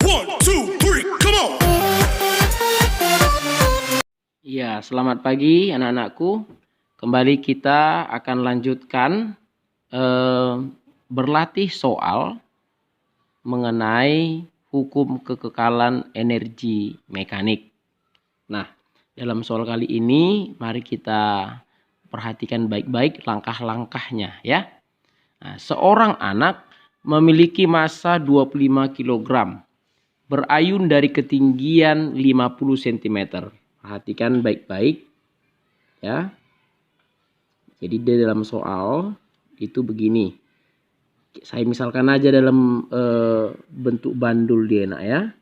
1, 2, 3, come on. Ya, selamat pagi anak-anakku. Kembali kita akan lanjutkan berlatih soal mengenai hukum kekekalan energi mekanik. Nah, dalam soal kali ini mari kita perhatikan baik-baik langkah-langkahnya ya. Nah, seorang anak memiliki massa 25 kg, berayun dari ketinggian 50 cm. Perhatikan baik-baik ya. Jadi di dalam soal itu begini. Saya misalkan aja dalam bentuk bandul dia nak ya.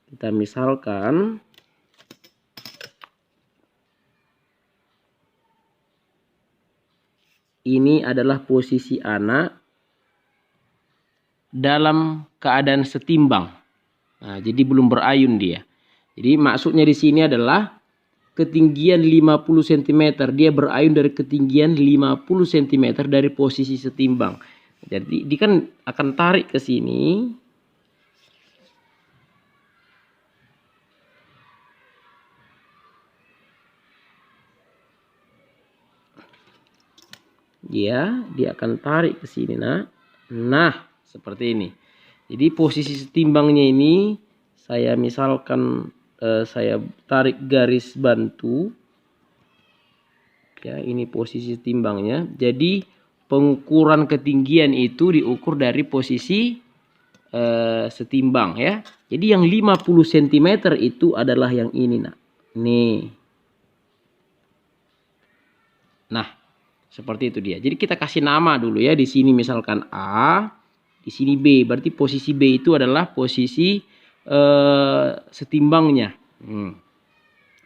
Kita misalkan ini adalah posisi anak dalam keadaan setimbang. Nah, jadi belum berayun dia. Jadi maksudnya di sini adalah ketinggian 50 cm. Dia berayun dari ketinggian 50 cm dari posisi setimbang. Jadi dia kan akan tarik ke sini. Dia akan tarik ke sini Nah, seperti ini. Jadi posisi setimbangnya ini saya misalkan saya tarik garis bantu. Ya, ini posisi timbangnya. Jadi pengukuran ketinggian itu diukur dari posisi setimbang ya. Jadi yang 50 cm itu adalah yang ini nak. Nih. Nah, seperti itu dia. Jadi kita kasih nama dulu ya. Di sini misalkan A, di sini B. Berarti posisi B itu adalah posisi setimbangnya.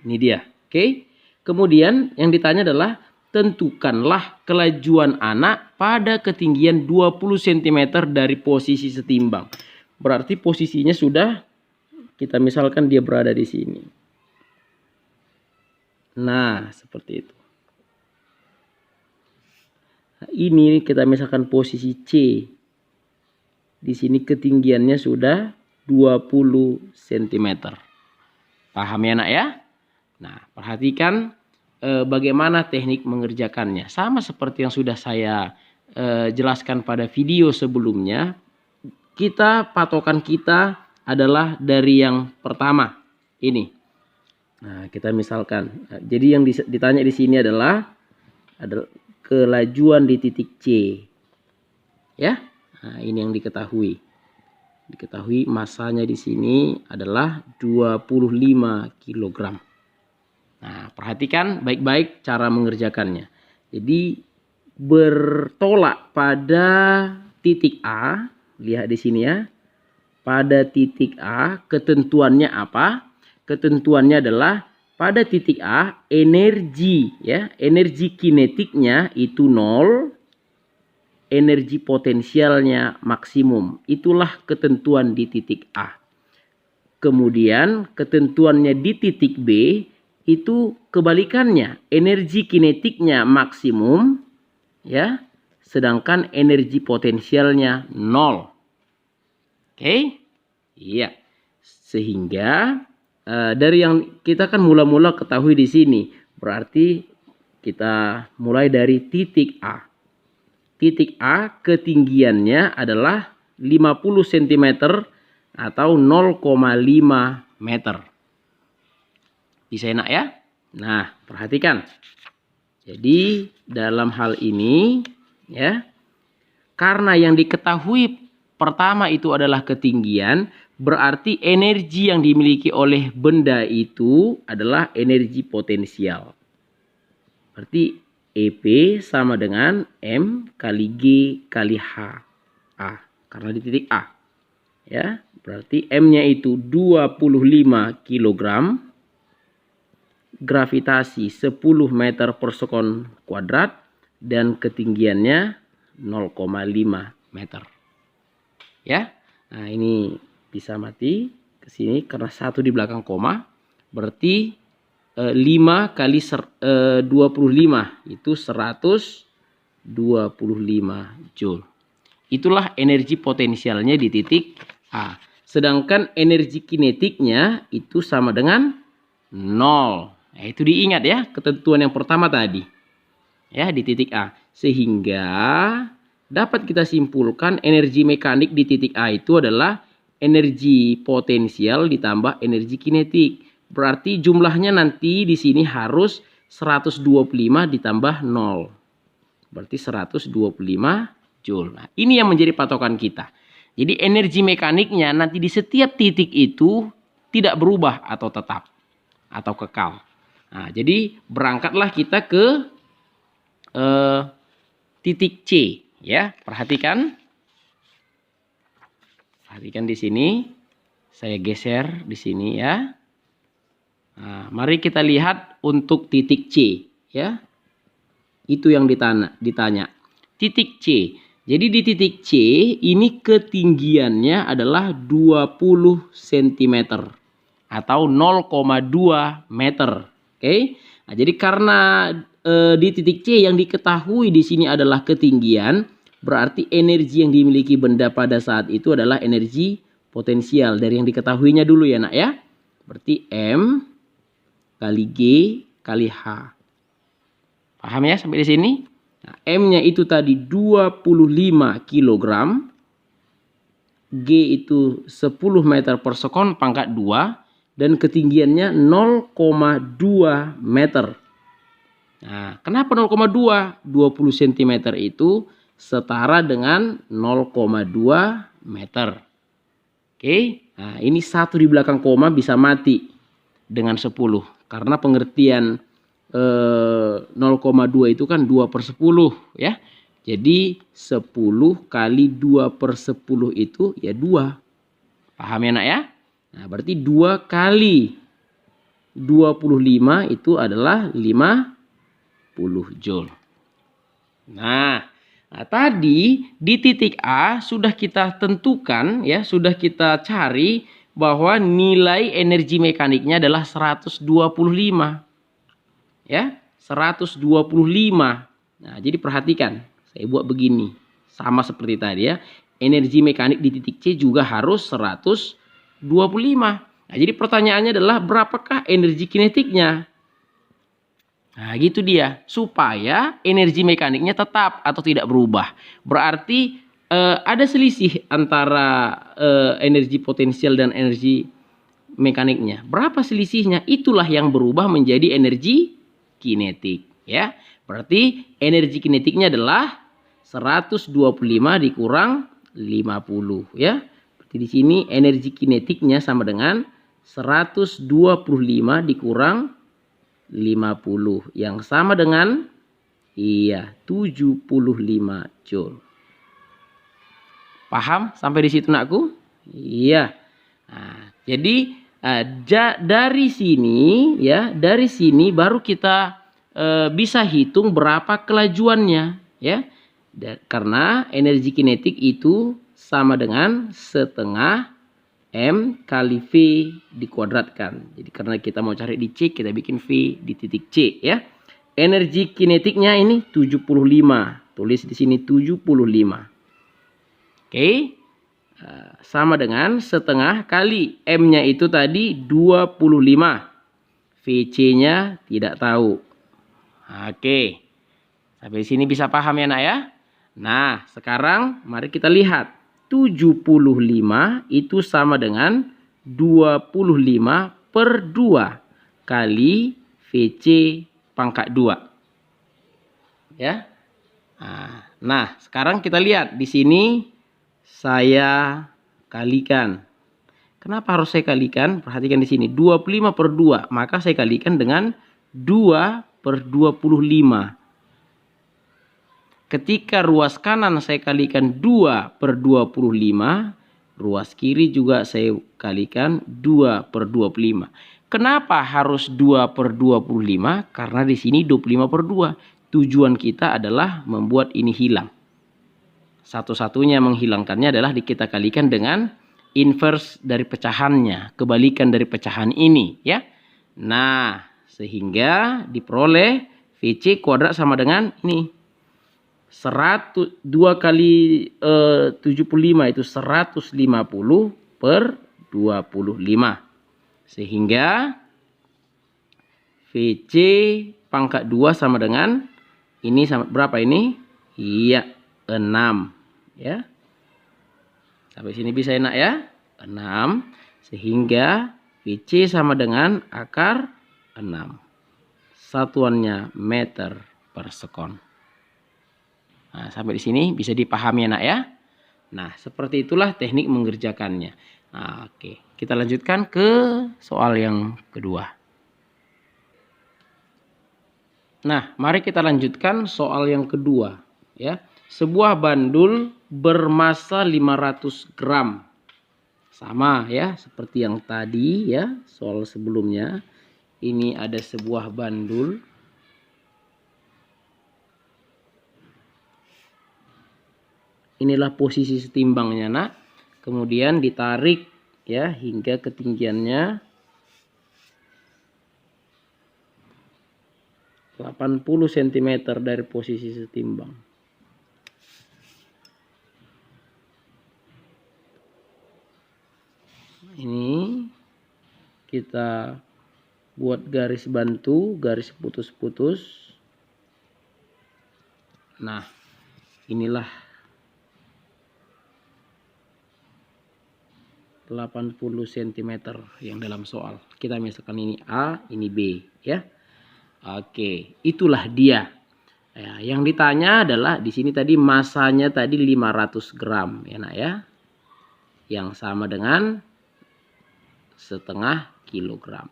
Ini dia. Oke. Kemudian yang ditanya adalah tentukanlah kelajuan anak pada ketinggian 20 cm dari posisi setimbang. Berarti posisinya sudah kita misalkan dia berada di sini. Nah, seperti itu. Nah, ini kita misalkan posisi C. Di sini ketinggiannya sudah 20 cm. Paham ya nak ya? Nah, perhatikan bagaimana teknik mengerjakannya. Sama seperti yang sudah saya jelaskan pada video sebelumnya. Patokan kita adalah dari yang pertama. Ini. Nah, kita misalkan. Jadi yang ditanya di sini adalah kelajuan di titik C. Ya. Nah, ini yang diketahui. Diketahui masanya di sini adalah 25 kg. Nah, perhatikan baik-baik cara mengerjakannya. Jadi bertolak pada titik A, lihat di sini ya. Pada titik A ketentuannya apa? Ketentuannya adalah pada titik A energi ya, energi kinetiknya itu 0, energi potensialnya maksimum. Itulah ketentuan di titik A. Kemudian ketentuannya di titik B itu kebalikannya, energi kinetiknya maksimum ya, sedangkan energi potensialnya 0. Oke? Iya. Sehingga dari yang kita kan mula-mula ketahui di sini, berarti kita mulai dari titik A. Titik A ketinggiannya adalah 50 cm atau 0,5 meter. Bisa enak ya? Nah, perhatikan. Jadi dalam hal ini ya, karena yang diketahui pertama itu adalah ketinggian, berarti energi yang dimiliki oleh benda itu adalah energi potensial. Berarti EP sama dengan M kali G kali H A, karena di titik A. Ya, berarti M-nya itu 25 kg. Gravitasi 10 meter per sekon kuadrat dan ketinggiannya 0,5 meter. Ya, nah ini bisa mati ke sini karena 1 di belakang koma, berarti 5 kali 25 itu 125 Joule. Itulah energi potensialnya di titik A. Sedangkan energi kinetiknya itu sama dengan 0. Nah, itu diingat ya, ketentuan yang pertama tadi. Ya, di titik A. Sehingga dapat kita simpulkan energi mekanik di titik A itu adalah energi potensial ditambah energi kinetik. Berarti jumlahnya nanti di sini harus 125 ditambah 0. Berarti 125 Joule. Nah, ini yang menjadi patokan kita. Jadi energi mekaniknya nanti di setiap titik itu tidak berubah atau tetap atau kekal. Nah, jadi berangkatlah kita ke titik C, ya. Perhatikan di sini. Saya geser di sini ya. Nah, mari kita lihat untuk titik C, ya. Itu yang ditanya. Titik C. Jadi di titik C ini ketinggiannya adalah 20 cm atau 0,2 meter. Oke. Nah, jadi karena di titik C yang diketahui di sini adalah ketinggian, berarti energi yang dimiliki benda pada saat itu adalah energi potensial dari yang diketahuinya dulu ya, Nak ya. Berarti M kali G kali H. Paham ya sampai di sini? Nah, M-nya itu tadi 25 kg. G itu 10 meter per sekon pangkat 2. Dan ketinggiannya 0,2 meter. Nah, kenapa 0,2? 20 cm itu setara dengan 0,2 meter. Oke, nah ini 1 di belakang koma bisa mati dengan 10. Karena pengertian 0,2 itu kan 2 per 10 ya. Jadi 10 kali 2 per 10 itu ya 2. Paham ya nak ya? Nah berarti 2 kali 25 itu adalah 50 Joule. Nah, tadi di titik A sudah kita tentukan ya, sudah kita cari bahwa nilai energi mekaniknya adalah 125. Ya, 125. Nah, jadi perhatikan, saya buat begini. Sama seperti tadi ya. Energi mekanik di titik C juga harus 125. Nah, jadi pertanyaannya adalah berapakah energi kinetiknya? Nah, gitu dia. Supaya energi mekaniknya tetap atau tidak berubah. Berarti ada selisih antara energi potensial dan energi mekaniknya. Berapa selisihnya? Itulah yang berubah menjadi energi kinetik. Ya, berarti energi kinetiknya adalah 125 dikurang 50. Ya, berarti di sini energi kinetiknya sama dengan 125 dikurang 50 yang sama dengan 75 Joule. Paham sampai di situ nakku? Iya. Nah, jadi dari sini ya, dari sini baru kita bisa hitung berapa kelajuannya ya. Karena energi kinetik itu sama dengan setengah M kali V dikuadratkan. Jadi karena kita mau cari di C, kita bikin V di titik C ya. Energi kinetiknya ini 75. Tulis di sini 75. Oke. Sama dengan setengah kali M-nya itu tadi 25. VC-nya tidak tahu. Oke. Sampai sini bisa paham ya nak ya? Nah, sekarang mari kita lihat. 75 itu sama dengan 25 per 2 kali VC pangkat 2. Ya. Nah, sekarang kita lihat di sini saya kalikan. Kenapa harus saya kalikan? Perhatikan di sini 25 per 2, maka saya kalikan dengan 2 per 25. Ketika ruas kanan saya kalikan 2 per 25, ruas kiri juga saya kalikan 2 per 25. Kenapa harus 2 per 25? Karena di sini 25 per 2. Tujuan kita adalah membuat ini hilang. Satu-satunya menghilangkannya adalah kita kalikan dengan inverse dari pecahannya. Kebalikan dari pecahan ini. Ya. Nah, sehingga diperoleh VC kuadrat sama dengan ini. 2 kali 75 itu 150 per 25. Sehingga VC pangkat 2 sama dengan ini sama berapa ini? Iya, 6 ya. Sampai sini bisa enak ya? 6 sehingga VC sama dengan akar 6. Satuannya meter per sekon. Nah, sampai di sini bisa dipahami enak ya? Nah, seperti itulah teknik mengerjakannya. Nah, oke. Kita lanjutkan ke soal yang kedua. Nah, mari kita lanjutkan soal yang kedua. Ya, sebuah bandul bermasa 500 gram. Sama ya, seperti yang tadi ya, soal sebelumnya. Ini ada sebuah bandul. Inilah posisi setimbangnya, nak. Kemudian ditarik ya hingga ketinggiannya 80 cm dari posisi setimbang. Ini kita buat garis bantu, garis putus-putus. Nah, inilah 80 cm yang dalam soal. Kita misalkan ini A, ini B ya. Oke, itulah dia. Ya, yang ditanya adalah di sini tadi masanya tadi 500 gram ya, nak ya. Yang sama dengan setengah kilogram.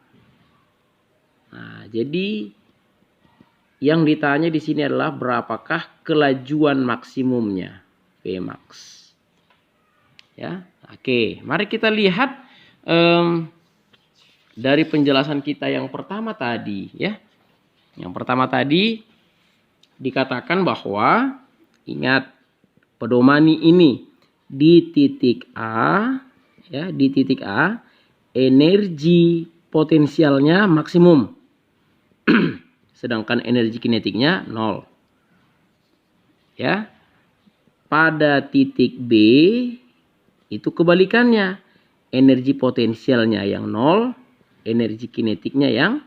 Nah, jadi yang ditanya di sini adalah berapakah kelajuan maksimumnya, Vmax. Ya, oke. Mari kita lihat dari penjelasan kita yang pertama tadi, ya. Yang pertama tadi dikatakan bahwa ingat pedomani ini di titik A, ya, di titik A energi potensialnya maksimum. Sedangkan energi kinetiknya 0. Ya. Pada titik B itu kebalikannya. Energi potensialnya yang 0, energi kinetiknya yang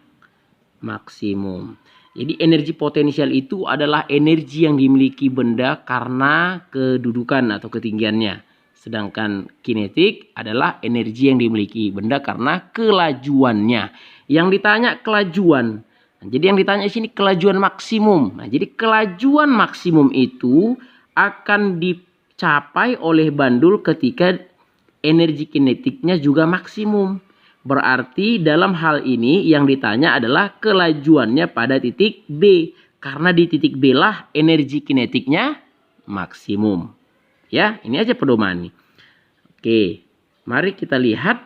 maksimum. Jadi energi potensial itu adalah energi yang dimiliki benda karena kedudukan atau ketinggiannya. Sedangkan kinetik adalah energi yang dimiliki benda karena kelajuannya. Yang ditanya kelajuan. Nah, jadi yang ditanya di sini kelajuan maksimum. Nah, jadi kelajuan maksimum itu akan dicapai oleh bandul ketika energi kinetiknya juga maksimum. Berarti dalam hal ini yang ditanya adalah kelajuannya pada titik B. Karena di titik B lah energi kinetiknya maksimum. Ya, ini aja pedoman. Oke, mari kita lihat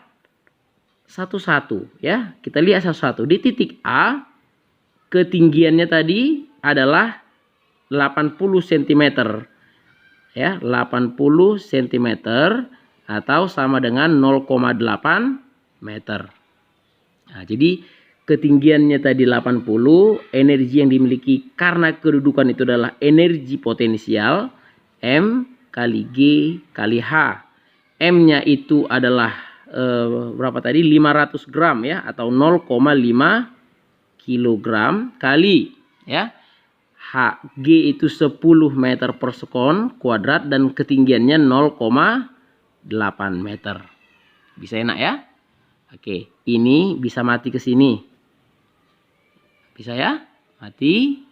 satu-satu ya. Kita lihat satu-satu. Di titik A ketinggiannya tadi adalah 80 cm. Ya, 80 cm atau sama dengan 0,8 meter. Nah, jadi ketinggiannya tadi 80, energi yang dimiliki karena kedudukan itu adalah energi potensial M kali G kali H. M-nya itu adalah berapa tadi? 500 gram ya, atau 0,5 kilogram kali ya. Hg itu 10 meter per sekon kuadrat dan ketinggiannya 0,8 meter. Bisa enak ya? Oke, ini bisa mati ke sini. Bisa ya? Mati.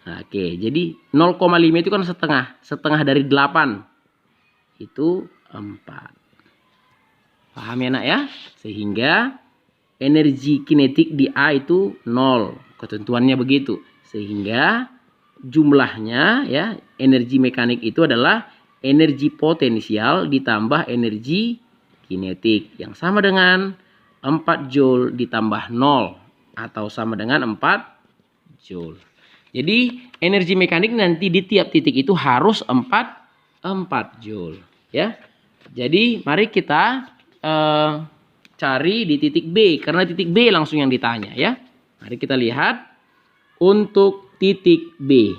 Nah, oke, jadi 0,5 itu kan setengah. Setengah dari 8. Itu 4. Paham ya, nak ya? Sehingga energi kinetik di A itu 0. Ketentuannya begitu. Sehingga jumlahnya ya, energi mekanik itu adalah energi potensial ditambah energi kinetik yang sama dengan 4 joule ditambah 0 atau sama dengan 4 joule. Jadi energi mekanik nanti di tiap titik itu harus 4 joule ya. Jadi mari kita cari di titik B karena titik B langsung yang ditanya ya. Mari kita lihat untuk titik B.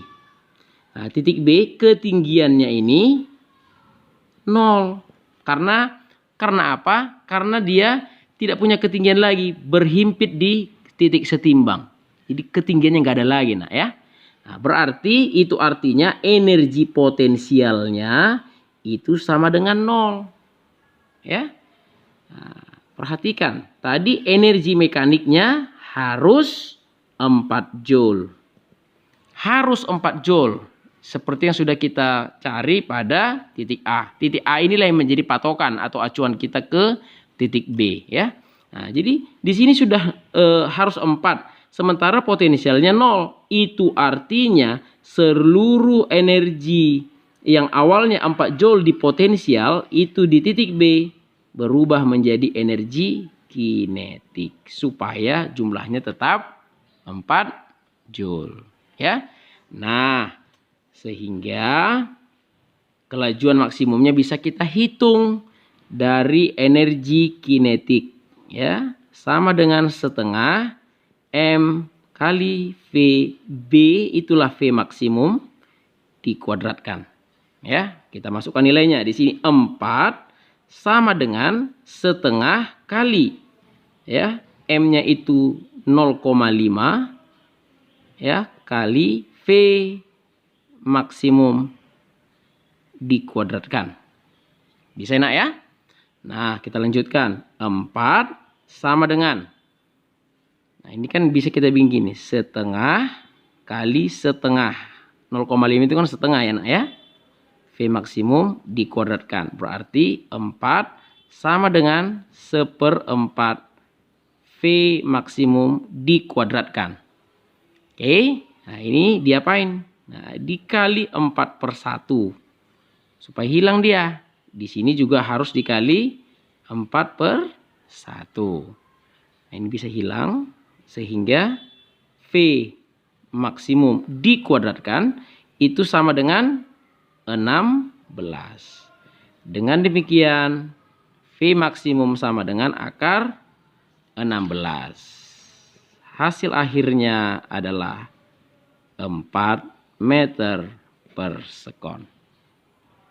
Nah, titik B ketinggiannya ini 0 karena Karena apa? Karena dia tidak punya ketinggian lagi, berhimpit di titik setimbang. Jadi ketinggiannya nggak ada lagi, nak ya. Nah, berarti itu artinya energi potensialnya itu sama dengan 0. Ya. Nah, perhatikan, tadi energi mekaniknya harus 4 joule. Harus 4 joule. Seperti yang sudah kita cari pada titik A. Titik A inilah yang menjadi patokan atau acuan kita ke titik B, ya. Nah, jadi di sini sudah harus 4, sementara potensialnya 0. Itu artinya seluruh energi yang awalnya 4 joule di potensial itu di titik B berubah menjadi energi kinetik supaya jumlahnya tetap 4 joule, ya. Nah, sehingga kelajuan maksimumnya bisa kita hitung dari energi kinetik, ya, sama dengan setengah M kali VB, itulah V maksimum dikuadratkan. Ya, kita masukkan nilainya di sini 4 sama dengan setengah kali, ya, M-nya itu 0,5, ya, kali V maksimum dikuadratkan. Bisa enak ya? Nah, kita lanjutkan. 4 sama dengan, nah ini kan bisa kita bikin gini, setengah kali setengah. 0,5 itu kan setengah ya, nak ya. V maksimum dikuadratkan. Berarti 4 sama dengan 1/4 V maksimum dikuadratkan. Oke, nah ini diapain? Nah, dikali 4/1 supaya hilang dia. Di sini juga harus dikali 4/1. Nah, ini bisa hilang sehingga V maksimum dikuadratkan itu sama dengan 16. Dengan demikian V maksimum sama dengan akar 16. Hasil akhirnya adalah 4 meter per sekon.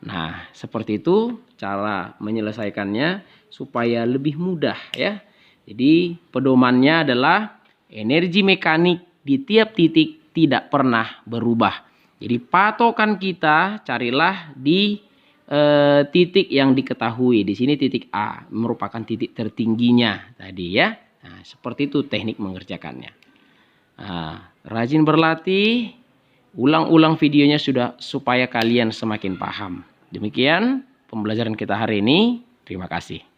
Nah, seperti itu cara menyelesaikannya supaya lebih mudah, ya. Jadi pedomannya adalah energi mekanik di tiap titik tidak pernah berubah. Jadi patokan kita carilah di titik yang diketahui. Di sini titik A merupakan titik tertingginya tadi, ya. Nah, seperti itu teknik mengerjakannya. Nah, rajin berlatih, ulang-ulang videonya sudah supaya kalian semakin paham. Demikian pembelajaran kita hari ini. Terima kasih.